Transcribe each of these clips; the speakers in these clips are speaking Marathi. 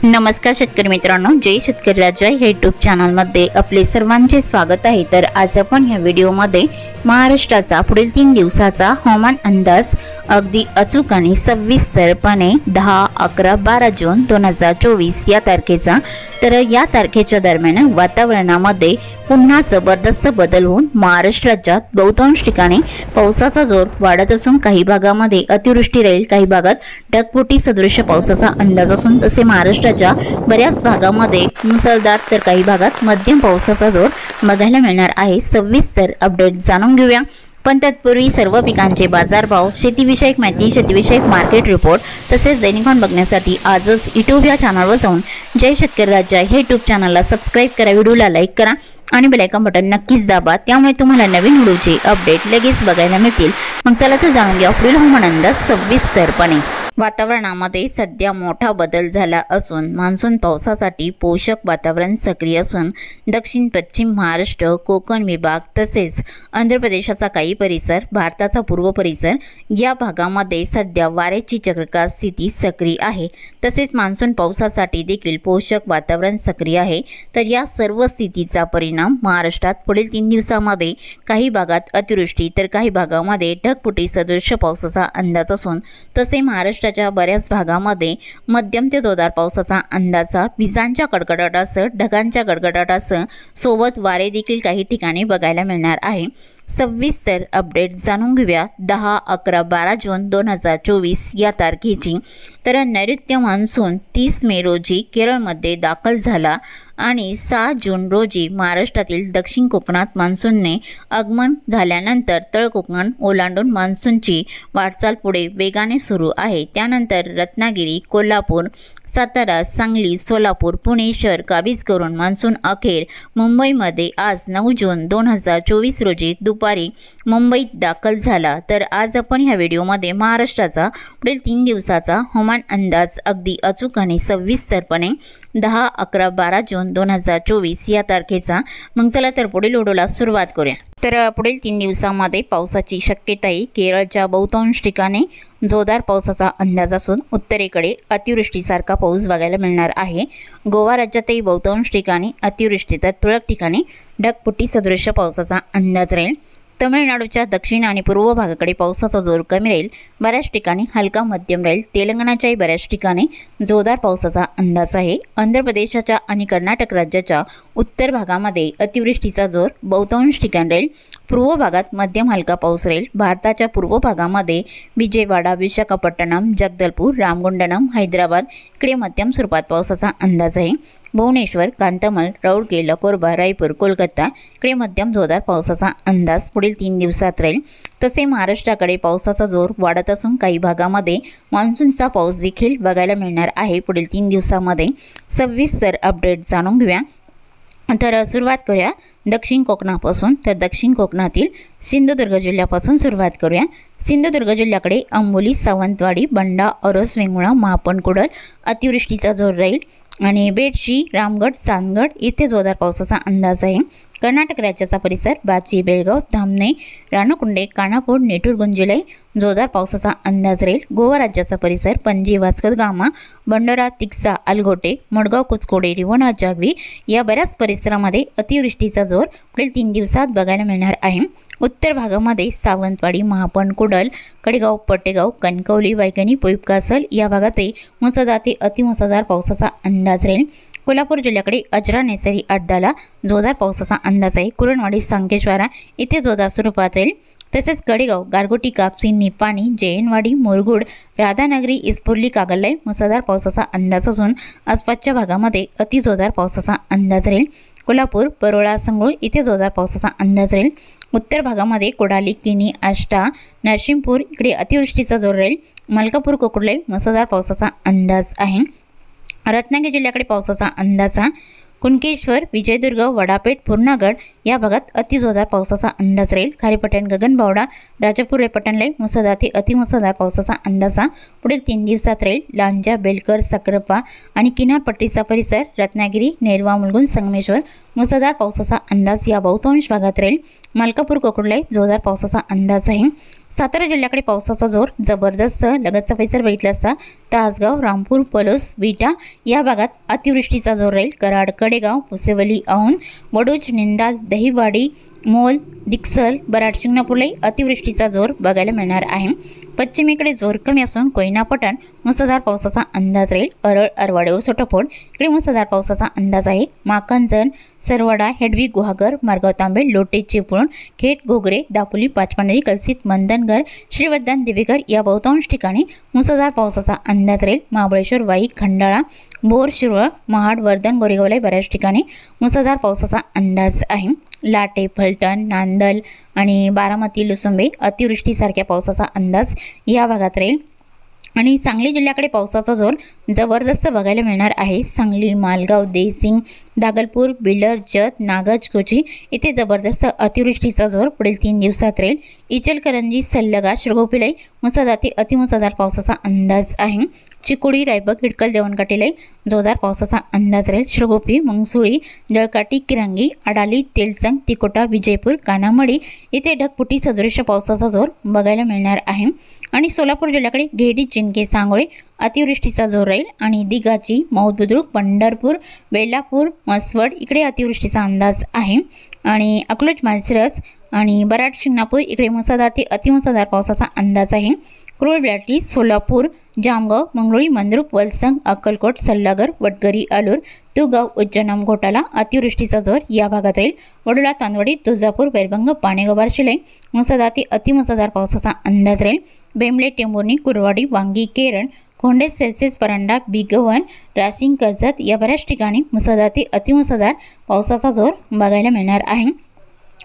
नमस्कार शेतकरी मित्रांनो, जय शेतकरी राजा हे यूट्यूब चॅनलमध्ये आपले सर्वांचे स्वागत आहे। तर आज आपण या व्हिडिओमध्ये महाराष्ट्राचा पुढील 3 दिवसाचा हवामान अंदाज अगदी अचूक आणि सविस्तरपणे 10, 11, 12 जून 2024 या तारखेचा। तर या तारखेच्या दरम्यान वातावरणामध्ये पुन्हा जबरदस्त बदल होऊन महाराष्ट्र राज्यात बहुतांश ठिकाणी पावसाचा जोर वाढत असून काही भागामध्ये अतिवृष्टी राहील, काही भागात ढगफुटी सदृश पावसाचा अंदाज असून तसे महाराष्ट्राच्या बऱ्याच भागामध्ये मुसळधार तर काही भागात मध्यम पावसाचा जोर बघायला मिळणार आहे। सविस्तर अपडेट जाणून घेऊया, पण तत्पूर्वी सर्व पिकांचे बाजारभाव, शेतीविषयक माहिती, शेतीविषयक मार्केट रिपोर्ट तसेच दैनिकान बघण्यासाठी आजच यूट्यूब या चॅनलवर जाऊन जय शेतकरी राजा हे यूट्यूब चॅनलला सबस्क्राइब करा, व्हिडिओला लाईक करा आणि बेल आयकॉन बटन नक्कीच दाबा, त्यामुळे तुम्हाला नवीन व्हिडिओचे अपडेट लगेच बघायला मिळतील। मग चला तर जाणून घ्या पुढील हवामान अंदाज सविस्तरपणे। वातावरणामध्ये सध्या मोठा बदल झाला असून मान्सून पावसासाठी पोषक वातावरण सक्रिय असून दक्षिण पश्चिम महाराष्ट्र, कोकण विभाग तसेच आंध्र प्रदेशाचा काही परिसर, भारताचा पूर्व परिसर या भागामध्ये सध्या वाऱ्याची चक्रवात स्थिती सक्रिय आहे। तसेच मान्सून पावसासाठी देखील पोषक वातावरण सक्रिय आहे। तर या सर्व स्थितीचा परिणाम महाराष्ट्रात पुढील 3 दिवसांमध्ये काही भागात अतिवृष्टी तर काही भागामध्ये ढगफुटी सदृश पावसाचा अंदाज असून तसे महाराष्ट्राच्या बऱ्याच भागामध्ये मध्यम ते जोरदार पावसाचा अंदाज, विजांच्या कडकडाटासह ढगांच्या गडगडाटासह सोबत वारे देखील काही ठिकाणी बघायला मिळणार आहे। सविस्तर अपडेट जाणून घेऊया 10, 11, 12 जून 2024 या तारखेची। तर नैऋत्य मान्सून 30 मे रोजी केरळमध्ये दाखल झाला आणि 6 जून रोजी महाराष्ट्रातील दक्षिण कोकणात मान्सूनने आगमन झाल्यानंतर तळ कोकण ओलांडून मान्सूनची वाटचाल पुढे वेगाने सुरू आहे। त्यानंतर रत्नागिरी, कोल्हापूर, सातारा, सांगली, सोलापूर, पुणे शहर काबीज करून मान्सून अखेर मुंबईमध्ये आज 9 जून 2024 रोजी दुपारी मुंबईत दाखल झाला। तर आज आपण ह्या व्हिडिओमध्ये महाराष्ट्राचा पुढील 3 दिवसाचा हवामान अंदाज अगदी अचूक आणि सविस्तरपणे 10, 11, 12 जून 2024 या तारखेचा। मग चला तर पुढील व्हिडिओला सुरुवात करूया। तर पुढील 3 दिवसांमध्ये पावसाची शक्यता आहे। केरळच्या बहुतांश ठिकाणी जोरदार पावसाचा अंदाज असून उत्तरेकडे अतिवृष्टीसारखा पाऊस बघायला मिळणार आहे। गोवा राज्यातही बहुतांश ठिकाणी अतिवृष्टी तर तुरळक ठिकाणी ढगफुटी सदृश पावसाचा अंदाज राहील। तमिळनाडूच्या दक्षिण आणि पूर्व भागाकडे पावसाचा जोर कमी राहील, बऱ्याच ठिकाणी हलका मध्यम राहील। तेलंगणाच्याही बऱ्याच ठिकाणी जोरदार पावसाचा अंदाज आहे। आंध्र प्रदेशाच्या आणि कर्नाटक राज्याच्या उत्तर भागामध्ये अतिवृष्टीचा जोर बहुतांश ठिकाणी राहील, पूर्व भागात मध्यम हलका पाऊस राहील। भारताच्या पूर्व भागामध्ये विजयवाडा, विशाखापट्टणम, जगदलपूर, रामगुंडम, हैदराबाद इकडे मध्यम स्वरूपात पावसाचा अंदाज आहे। भुवनेश्वर, कांतमल, राऊरकेला, कोरबा, रायपूर, कोलकाता इकडे मध्यम जोरदार पावसाचा अंदाज पुढील 3 दिवसात राहील। तसे महाराष्ट्राकडे पावसाचा जोर वाढत असून काही भागामध्ये मान्सूनचा पाऊस देखील बघायला मिळणार आहे पुढील 3 दिवसांमध्ये। सविस्तर अपडेट जाणून घेऊया। तर सुरुवात करूया दक्षिण कोकणापासून। तर दक्षिण कोकणातील सिंधुदुर्ग जिल्ह्यापासून सुरुवात करूया। सिंधुदुर्ग जिल्ह्याकडे आंबोली, सावंतवाडी, बंडा, औरस, वेंगुर्ला, महापण, कुडल अतिवृष्टीचा जोर राहील आणि बेडशी, रामगड, चांदगड इथे जोरदार पावसाचा अंदाज आहे। कर्नाटक राज्याचा परिसर बाची, बेळगाव, धामणे, राणकुंडे, कानापूर, नेटूर, गुंजिलाई जोरदार पावसाचा अंदाज राहील। गोवा राज्याचा परिसर पणजी, वास्को गामा, बंडोरा, तिक्सा, आलगोटे, मडगाव, कुचकोडे, रिवणा, जागवी या बऱ्याच परिसरामध्ये अतिवृष्टीचा जोर पुढील 3 दिवसात बघायला मिळणार आहे। उत्तर भागामध्ये सावंतवाडी, महापण, कुडल, कडेगाव, पटेगाव, कणकवली, वैगणी, पोईपकासल या भागातही मुसळधार ते अतिमुसळधार पावसाचा अंदाज राहील। कोल्हापूर जिल्ह्याकडे अजरा, नेसरी, अड्डाला जोरदार पावसाचा अंदाज आहे। कुरणवाडी, सांकेश्वरा इथे जोरदार स्वरूपात राहील। तसेच कडेगाव, गारगोटी, कापसी, निपाणी, जयनवाडी, मुरगुड, राधानगरी, इस्पोर्ली, कागल्लाई मुसळधार पावसाचा अंदाज असून आसपासच्या भागामध्ये अतिजोरदार पावसाचा अंदाज राहील। कोल्हापूर, परोळा, संगरूळ इथे जोरदार पावसाचा अंदाज राहील। उत्तर भागामध्ये कोडाली, किनी, आष्टा, नरसिंहपूर इकडे अतिवृष्टीचा जोर राहील। मलकापूर, कोकुर्ले मुसळधार पावसाचा अंदाज आहे। रत्नागिरी जिल्ह्याकडे पावसाचा अंदाज, कुणकेश्वर, विजयदुर्ग, वडापेठ, पूर्णागड या भागात अतिजोरदार पावसाचा अंदाज राहील। खारीपटण, गगनबावडा, राजापूर, रेपटणलाई मुसळधार ते अतिमुसळधार पावसाचा अंदाज पुढील 3 दिवसात राहील। लांजा, बेलकर, सकरपा आणि किनारपट्टीचा परिसर रत्नागिरी, नेरवा, मुलगुण, संगमेश्वर मुसळधार पावसाचा अंदाज या बहुतांश भागात राहील। मलकापूर, कोकुर्ले जोरदार पावसाचा अंदाज आहे। सातारा जिल्ह्याकडे पावसाचा जोर जबरदस्त। लगतचा परिसर बघितला असता तासगाव, रामपूर, पलोस, विटा या भागात अतिवृष्टीचा जोर राहील। कराड, कडेगाव, पुसेवली, औंध, वडोज, निंदाल, दहिवाडी, मोल, दिक्सल, बराड, शिंगणापूरलाही अतिवृष्टीचा जोर बघायला मिळणार आहे। पश्चिमेकडे जोर कमी असून कोयना, पठाण मुसळधार पावसाचा अंदाज राहील। अरळ, अरवाडे, सोटोफोड इकडे मुसळधार पावसाचा अंदाज आहे। माकंजन, सरवडा, हेडवी, गुहागर, मारगाव, तांबे, लोटे, चिपळूण, खेड, घोगरे, दापोली, पाचपांढरी, कलसीत, मंदनगर, श्रीवर्धन, देवीगर या बहुतांश ठिकाणी मुसळधार पावसाचा अंदाज राहील। महाबळेश्वर, वाई, खंडाळा, बोर, शिरवळ, महाड, वर्धन, गोरेगावला बऱ्याच ठिकाणी मुसळधार पावसाचा अंदाज आहे। लाटे, फलटण, नांदल आणि बारामती, लुसंबे अतिवृष्टीसारख्या पावसाचा अंदाज या भागात राहील। आणि सांगली जिल्ह्याकडे पावसाचा जोर जबरदस्त बघायला मिळणार आहे। सांगली, मालगाव, देसिंग, दागलपूर, बिलर, जत, नागज, कोची इथे जबरदस्त अतिवृष्टीचा जोर पुढील 3 दिवसात राहील। इचलकरंजी, सल्लगा, शिरगोपीलाही मुसळधार ते अतिमुसळधार पावसाचा अंदाज आहे। चिकोडी, रायबग, हिडकल, देवणकाटीलाही जोरदार पावसाचा अंदाज राहील। शिरगोपी, मंगसुळी, जळकाटी, किरंगी, अडाली, तेलसंग, तिकोटा, विजयपूर, कानामडी इथे ढगफुटी सदृश पावसाचा जोर बघायला मिळणार आहे। आणि सोलापूर जिल्ह्याकडे घेडी, चिंके, सांगोळे अतिवृष्टीचा जोर राहील। आणि दिघाची, मौद बुद्रुक, पंढरपूर, वेल्लापूर, मसवड इकडे अतिवृष्टीचा अंदाज आहे। आणि अकलूज, माळशिरस आणि बराड, शिंगणापूर इकडे मुसळधार ते अतिमुसळधार पावसाचा अंदाज आहे। क्रूळ, ब्लॅटली, सोलापूर, जामगाव, मंगरुळी, मंद्रुप, वलसंग, अक्कलकोट, सल्लागर, वडगरी, आलूर, तुगाव, उज्जैन, घोटाला अतिवृष्टीचा जोर या भागात राहील। वडोला, तांदवडी, तुळजापूर, वैरभंग, पाणेगाव, बार्शीला मुसळधार ते अतिमुसळधार पावसाचा अंदाज राहील। बेंबले, टेंभुर्णी, कुरवाडी, वांगी, केरन, खोंडे, सेल्सियस, परांडा, बिगवन, राशिंग, कर्जत या बऱ्याच ठिकाणी मुसळधार ते अतिमुसळधार पावसाचा जोर बघायला मिळणार आहे।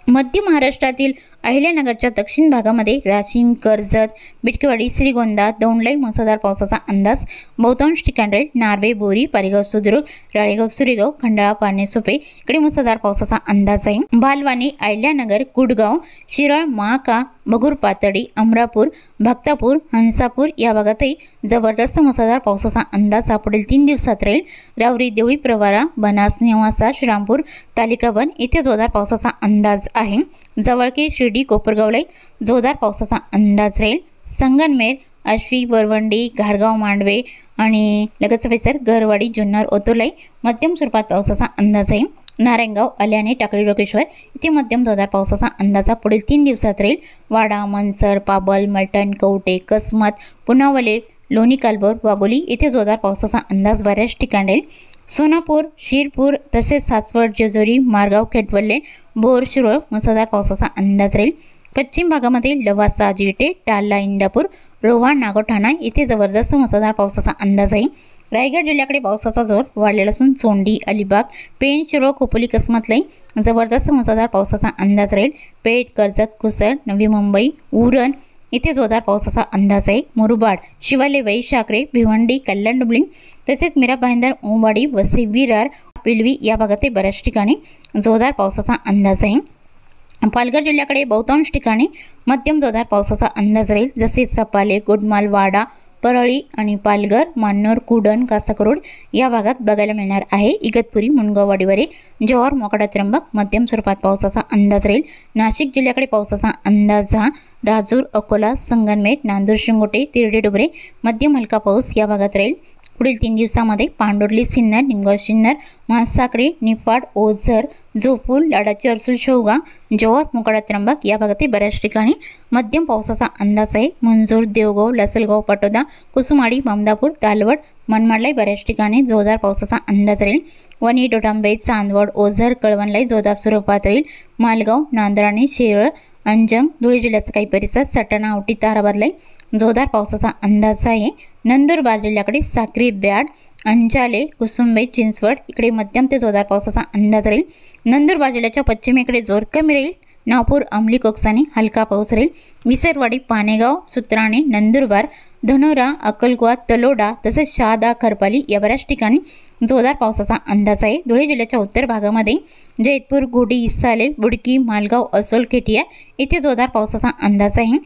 मध्य महाराष्ट्रातील अहिल्यानगरच्या दक्षिण भागामध्ये राशीन, कर्जत, बिटकेवाडी, श्रीगोंदा, दौंडलाई मुसळधार पावसाचा अंदाज बहुतांश ठिकाणी राहील। नार्वे, बोरी, पारेगाव, सुद्रुक, राळेगाव, सुरेगाव, खंडाळा, पारनेसुपे इकडे मुसळधार पावसाचा अंदाज आहे। बालवानी, अहिल्यानगर, कुडगाव, शिरळ, महाका, बघूर, पातळी, अमरापूर, भक्तापूर, हंसापूर या भागातही जबरदस्त मुसळधार पावसाचा अंदाज पुढील 3 दिवसात राहील। रावरी, देवळी, प्रवारा, बनास, नेवासा, श्रीरामपूर, तालिकाबन इथे जोरदार पावसाचा अंदाज आहे। जवळके, शिर्डी, कोपरगावला जोरदार पावसाचा अंदाज राहील। संगनमेर, आश्वी, वरवंडी, घारगाव, मांडवे आणि लगतचा परिसर गरवाडी, जुन्नर, ओतुर्लाई मध्यम स्वरूपात पावसाचा अंदाज आहे। नारायणगाव, आल्याने, टाकळी, रोकेश्वर इथे मध्यम जोरदार पावसाचा अंदाज पुढील 3 दिवसात राहील। वाडा, मनसर, पाबल, मलटण, कवटे, कसमत, पुनावले, लोणी, कालभोर, वाघोली इथे जोरदार पावसाचा अंदाज बऱ्याच ठिकाणी राहील। सोनापूर, शिरपूर तसेच सासवड, जेजुरी, मारगाव, खेटवल्ले, बोर, शिरोळ मुसळधार पावसाचा अंदाज राहील। पश्चिम भागामध्ये लवासा, जिटे, टाल्ला, इंदापूर, रोहा, नागोठाणा इथे जबरदस्त मुसळधार पावसाचा अंदाज आहे। रायगड जिल्ह्याकडे पावसाचा जोर वाढलेला असून सोंडी, अलिबाग, पेण, शिरोळ, खोपोली, कसमतलाही जबरदस्त मुसळधार पावसाचा अंदाज राहील। पेठ, कर्जत, कुसळ, नवी मुंबई, उरण इथे जोरदार पावसाचा अंदाज आहे। मुरबाड, शिवाले, वैशाखरे, भिवंडी, कल्याण, डुबलिंग तसेच मीरा भाईंदर, ओंबाडी, वसई, विरार, पिलवी या भागात बऱ्याच ठिकाणी जोरदार पावसाचा अंदाज आहे। पालघर जिल्ह्याकडे बहुतांश ठिकाणी मध्यम जोरदार पावसाचा अंदाज राहील। जसे सपाले, गोडमाल, वाडा, परळी आणि पालघर, मान्नोर, कुडण, कासाकरोड या भागात बघायला मिळणार आहे। इगतपुरी, मुनगाव, वाडीवरे, जव्हार, मोखाडा, त्र्यंबक मध्यम स्वरूपात पावसाचा अंदाज राहील। नाशिक जिल्ह्याकडे पावसाचा अंदाज राजूर, अकोला, संगनमेर, नांदूर, शिंगोटे, तिरडे, डुबरे मध्यम हलका पाऊस या भागात राहील। पुढील 3 दिवसामध्ये पांडुर्ली, सिन्नर, निमगाव, सिन्नर, म्हासाकडे, निफाड, ओझर, जोपूर, लाडाची, अर्सुल, शेवगा, जव्हार, मोखाडा, त्र्यंबक या भागात बऱ्याच ठिकाणी मध्यम पावसाचा अंदाज आहे। मंजूर, देवगाव, लासलगाव, पाटोदा, कुसुमाडी, ममदापूर, तालवड, मनमाडलाही बऱ्याच ठिकाणी जोरदार पावसाचा अंदाज राहील। वणी, डोडांबे, चांदवड, ओझर, कळवणलाही जोरदार स्वरूपात राहील। मालगाव, नांदराणी, शेरळ, अंजंग, धुळे जिल्ह्याचा काही परिसर, सटाणा, औटी, ताराबादलाही जोरदार पावसाचा अंदाज आहे। नंदुरबार जिल्ह्याकडे साक्री, ब्याड, अंजाले, कुसुंबे, चिंचवड इकडे मध्यम ते जोरदार पावसाचा अंदाज राहील। नंदुरबार जिल्ह्याच्या पश्चिमेकडे जोर कमी राहील। नागपूर, अंमली, कोकसाने हलका पाऊस राहील। विसरवाडी, पानेगाव, सुत्राणे, नंदुरबार, धनोरा, अक्कलकुवा, तलोडा तसेच शहादा, खरपाली या बऱ्याच ठिकाणी जोरदार पावसाचा अंदाज आहे। धुळे जिल्ह्याच्या उत्तर भागामध्ये जैतपूर, गोडी, इसाले, बुडकी, मालगाव, असोल, केटिया इथे जोरदार पावसाचा अंदाज आहे।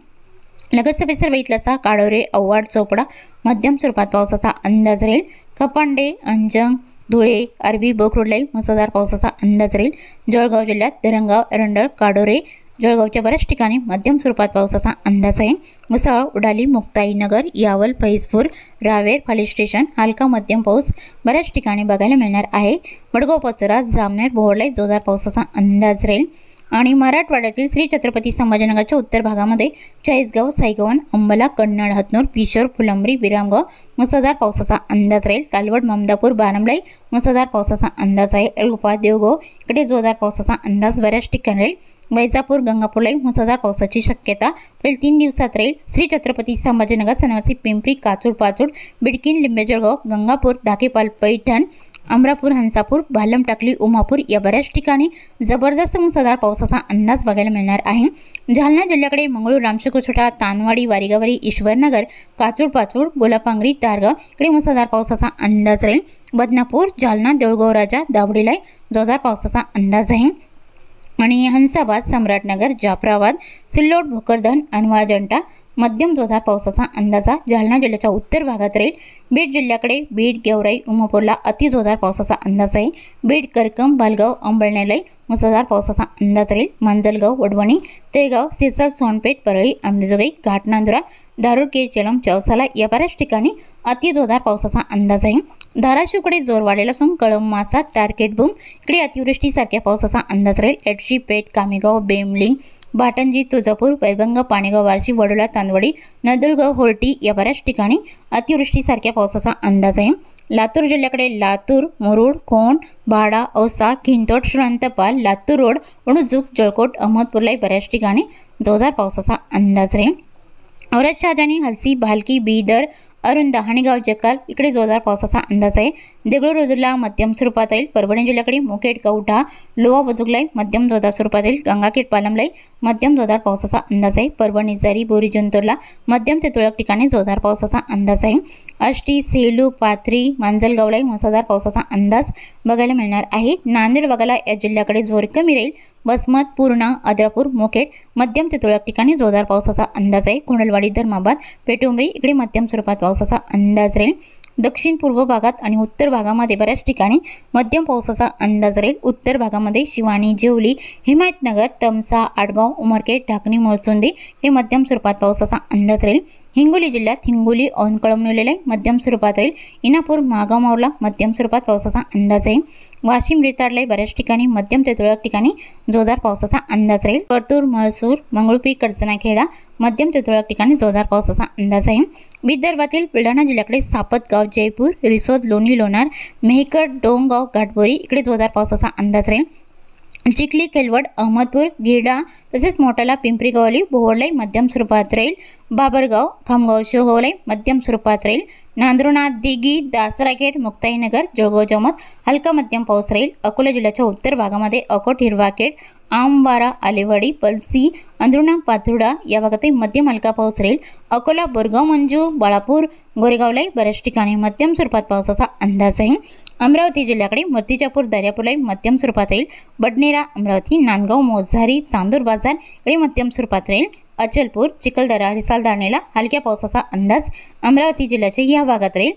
लगतचा परिसर बघितला काडोरे, अव्वाड, चोपडा मध्यम स्वरूपात पावसाचा अंदाज राहील। खपांडे, अंजंग, धुळे, अरबी, बोकरोडलाही मुसळधार पावसाचा अंदाज राहील। जळगाव जिल्ह्यात धरणगाव, एरंडळ, काडोरे, जळगावच्या बऱ्याच ठिकाणी मध्यम स्वरूपात पावसाचा अंदाज आहे। मुसळ, उडाली, मुक्ताईनगर, यावल, फैजपूर, रावेर, पोलीस स्टेशन हलका मध्यम पाऊस बऱ्याच ठिकाणी बघायला मिळणार आहे। वडगाव, पचरा, जामनेर, बोहडला जोरदार पावसाचा अंदाज राहील। आणि मराठवाड्यातील श्री छत्रपती संभाजीनगरच्या उत्तर भागामध्ये चाळीसगाव, सायगवन, अंबला, कन्नड, हतनूर, पिशोर, फुलंब्री, विरामगाव मुसळधार पावसाचा अंदाज राहील। कालवड, ममदापूर, बारामलाई मुसळधार पावसाचा अंदाज आहे। एळकुपा, देवगाव इकडे जोरदार पावसाचा अंदाज बऱ्याच ठिकाणी राहील। वैजापूर, गंगापूरलाही मुसळधार पावसाची शक्यता पुढील 3 दिवसात राहील। श्री छत्रपती संभाजीनगर, सनवासी, पिंपरी, काचूड, पाचूड, बिडकीन, लिंबे, जळगाव, गंगापूर, धाकेपाल, पैठण, अमरापूर, हंसापूर, भालम, टाकली, उमापूर या बऱ्याच ठिकाणी जबरदस्त मुसळधार पावसाचा अंदाज बघायला मिळणार आहे। जालना जिल्ह्याकडे मंगळूर, रामशेकोछोटा, तानवाडी, वारीगावरी, ईश्वरनगर, काचूड, पाचूड, गोलापांगरी, तारगाव इकडे मुसळधार पावसाचा अंदाज राहील। बदनापूर, जालना, देऊळगाव राजा, दावडीला जोरदार पावसाचा अंदाज आहे। आणि हंसाबाद, सम्राटनगर, जाफराबाद, सिल्लोड, भोकरदन, अनवाजंटा मध्यम जोरदार पावसाचा अंदाजा जालना जिल्ह्याच्या उत्तर भागात राहील। बीड जिल्ह्याकडे बीड, गेवराई, उमापूरला अति जोरदार पावसाचा अंदाज आहे। बीड, करकम, बालगाव, अंबळनेरला मुसळधार पावसाचा अंदाज राहील। मांजलगाव, वडवणी, तेगाव, सिरसाळ, सोनपेठ, परळी, अंबेजोगाई, घाटनांदुरा, दारुड, केलम, चौसाला या बऱ्याच ठिकाणी अति जोरदार पावसाचा अंदाज आहे। धाराशिवकडे जोर वाढलेला असून कळंब, मासा, तारकेटबूम इकडे अतिवृष्टीसारख्या पावसाचा अंदाज राहील। एडशी, पेठ, कामेगाव, बेमलिंग, बाटंजी, तुळजापूर, पैबंग, पाणेगाव, वारशी, वडोला, तांदवडी, नदुरगाव, होर्टी या बऱ्याच ठिकाणी अतिवृष्टीसारख्या पावसाचा अंदाज आहे। लातूर जिल्ह्याकडे लातूर, मुरुड, खोंड, भाडा, औसा, खिंतोड, श्रांतपाल, लातूर रोड, वणुजूक, जळकोट, अहमदपूरलाही बऱ्याच ठिकाणी जोरदार पावसाचा अंदाज राहील। औरत, शहाजानी, हलसी, भालकी, बीदर, अरुंदा, हाणेगाव, जकाल इकडे जोरदार पावसाचा अंदाज आहे। देगलूर, रोजला मध्यम स्वरूपात राहील। परभणी जिल्ह्याकडे मुखेड, कवठा, लोहा, बुजुर्गलाई मध्यम जोरदार स्वरूपात राहील। गंगाखेड, पालमलाई मध्यम जोरदार पावसाचा अंदाज आहे। परभणी, जरी, बोरी, जिंतूरला मध्यम ते तुरळक ठिकाणी जोरदार पावसाचा अंदाज आहे। आष्टी, सेलू, पाथरी, मांजलगावलाही मुसळधार पावसाचा अंदाज बघायला मिळणार आहे। नांदेड वगळा या जिल्ह्याकडे जोर कमी राहील। वसमत, पूर्णा, अद्रापूर, मुखेड मध्यम ते तुरळक ठिकाणी जोरदार पावसाचा अंदाज आहे। कोंडलवाडी, धर्माबाद, पेटुंबरी इकडे मध्यम स्वरूपात पावसाचा अंदाज राहील। दक्षिण पूर्व भागात आणि उत्तर भागामध्ये बऱ्याच ठिकाणी मध्यम पावसाचा अंदाज राहील। उत्तर भागामध्ये शिवानी, जेवली, हिमायतनगर, तमसा, आडगाव, उमरखेड, ढाकणी, मोरचोंदी हे मध्यम स्वरूपात पावसाचा अंदाज राहील। हिंगोली जिल्ह्यात हिंगोली, औंध, कळमनुलेला मध्यम स्वरूपात राहील। इनापूर, महागाव, मावला मध्यम स्वरूपात पावसाचा अंदाज आहे। वाशिम, रेताडला बऱ्याच ठिकाणी मध्यम ते तुरळक ठिकाणी जोरदार पावसाचा अंदाज राहील। परतूर, महसूर, मंगळुपी, कडचनाखेडा मध्यम ते तुरळक ठिकाणी जोरदार पावसाचा अंदाज आहे। विदर्भातील बुलढाणा जिल्ह्याकडे सापतगाव, जयपूर, रिसोद, लोणी, लोणार, मेहकर, डोंगगाव, घाटबोरी इकडे जोरदार पावसाचा अंदाज राहील। चिखली, केलवड, अहमदपूर, गिरडा तसेच मोटाला, पिंपरी गवली, बोहडलाई मध्यम स्वरूपात राहील। बाबरगाव, खामगाव, शेवगावलाई मध्यम स्वरूपात राहील। नांदुरनाथ, दिघी, दासराखेड, मुक्ताईनगर, जळगाव, जमत हलका मध्यम पाऊस राहील। अकोला जिल्ह्याच्या उत्तर भागामध्ये अकोट, हिरवाखेड, आंबारा, आलेवाडी, पलसी, अंदुणा, पाथुर्डा या भागातही मध्यम हलका पाऊस राहील। अकोला, बोरगाव, मंजू, बाळापूर, गोरेगावलाही बऱ्याच ठिकाणी मध्यम स्वरूपात पावसाचा अंदाज आहे। अमरावती जिल्ह्याकडे मूर्तिजापूर, दर्यापूरलाही मध्यम स्वरूपात राहील। बडनेरा, अमरावती, नांदगाव, मोझारी, चांदूर बाजार इकडे मध्यम स्वरूपात राहील। अचलपूर, चिखलदरा, रिसाल, दारणेला हलक्या पावसाचा अंदाज अमरावती जिल्ह्याच्या या भागात राहील।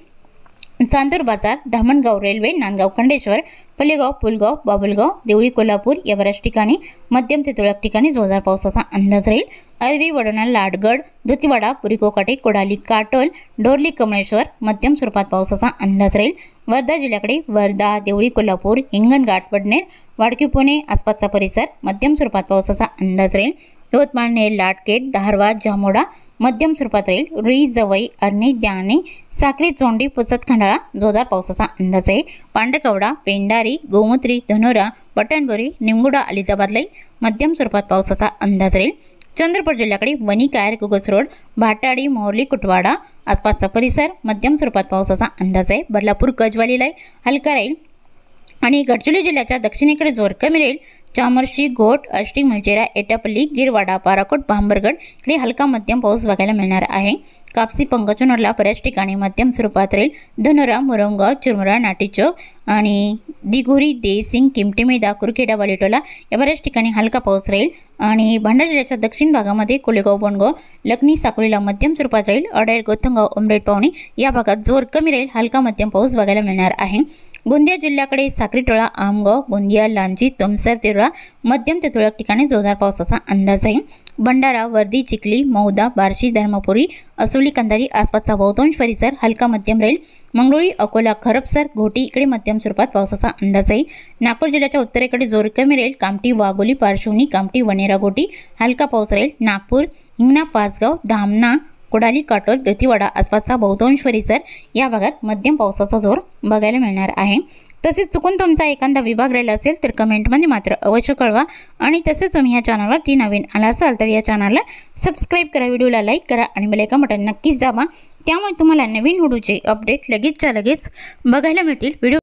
चांदूर बाजार, धामणगाव, रेल्वे, नांदगाव, खंडेश्वर, पल्लेगाव, पुलगाव, बाबुलगाव, देवळी, कोल्हापूर या बऱ्याच ठिकाणी मध्यम ते तुरळक ठिकाणी जोरदार पावसाचा अंदाज राहील। अरवी, वडोणा, लाडगड, दुतीवाडा, पुरीकोकाटे, कोडाली, काटोल, डोरली, कमळेश्वर मध्यम स्वरूपात पावसाचा अंदाज राहील। वर्धा जिल्ह्याकडे वर्धा, देवळी, कोल्हापूर, हिंगणघाट, वडनेर, वाडकी, पुणे आसपासचा परिसर मध्यम स्वरूपात पावसाचा अंदाज राहील। यवतमाळ, नेर, लाटकेट, धारवा, जामोडा मध्यम स्वरूपात राहील। रुई, जवई, अर्णी, द्याणी, साक्री, चोंडी, पुसद, खंडाळा जोरदार पावसाचा अंदाज आहे। पांढरकवडा, पेंडारी, गोमूत्री, धनोरा, बटणबोरी, निमगुडा, अलिताबादलाही मध्यम स्वरूपात पावसाचा अंदाज राहील। चंद्रपूर जिल्ह्याकडे वणी, कायर, कुगस रोड, भाटाडी, मोरली, कुटवाडा आसपासचा परिसर मध्यम स्वरूपात पावसाचा अंदाज आहे। बदलापूर, गजवालीलाही हलका राहील। आणि गडचिरोली जिल्ह्याच्या दक्षिणेकडे जोर कमी राहील। चामर्शी, घोट, आष्टी, मुलचेरा, एटापल्ली, गिरवाडा, पाराकोट, भांबरगड इकडे हलका मध्यम पाऊस बघायला मिळणार आहे। कापसी, पंकचनोरला बऱ्याच ठिकाणी मध्यम स्वरूपात राहील। धनोरा, मुरमगाव, चिरमुरा, नाटीचौक आणि दिघोरी, देसिंग, किमटेमेदा, कुरखेडा, वालेटोला या बऱ्याच ठिकाणी हलका पाऊस राहील। आणि भंडारा जिल्ह्याच्या दक्षिण भागामध्ये कोलेगाव, बोंडगाव, लखनी, साकोलीला मध्यम स्वरूपात राहील। अडेल, गोथंगाव, उमरेड, पावणी या भागात जोर कमी राहील, हलका मध्यम पाऊस बघायला मिळणार आहे। गोंदिया जिल्ह्याकडे साक्रीटोळा, आमगाव, गोंदिया, लांजी, तुमसर, तिरोडा मध्यम ते तुरळक ठिकाणी जोरदार पावसाचा अंदाज आहे। भंडारा, वर्दी, चिखली, मौदा, बार्शी, धर्मपुरी, असोली, कंधारी आसपासचा बहुतांश परिसर हलका मध्यम राहील। मंगळुळी, अकोला, खरपसर, घोटी इकडे मध्यम स्वरूपात पावसाचा अंदाज आहे। नागपूर जिल्ह्याच्या उत्तरेकडे जोर कमी राहील। कामठी, वाघोली, पारशिवनी, कामठी, वनेरा, घोटी हलका पाऊस राहील। नागपूर, हिंगणा, पाचगाव, धामणा, कोडाली, काटोल, दतीवाडा आसपासचा बहुतांश परिसर या भागात मध्यम पावसाचा जोर बघायला मिळणार आहे। तसेच चुकून तुमचा एखादा विभाग राहिला असेल तर कमेंटमध्ये मात्र अवश्य कळवा। आणि तसेच तुम्ही या चॅनलवरती नवीन आला असाल तर या चॅनलला सबस्क्राईब करा, व्हिडिओला लाईक करा आणि बेल आयकॉन बटन नक्कीच दाबा, त्यामुळे तुम्हाला नवीन व्हिडिओचे अपडेट लगेचच्या लगेच बघायला मिळतील। व्हिडिओ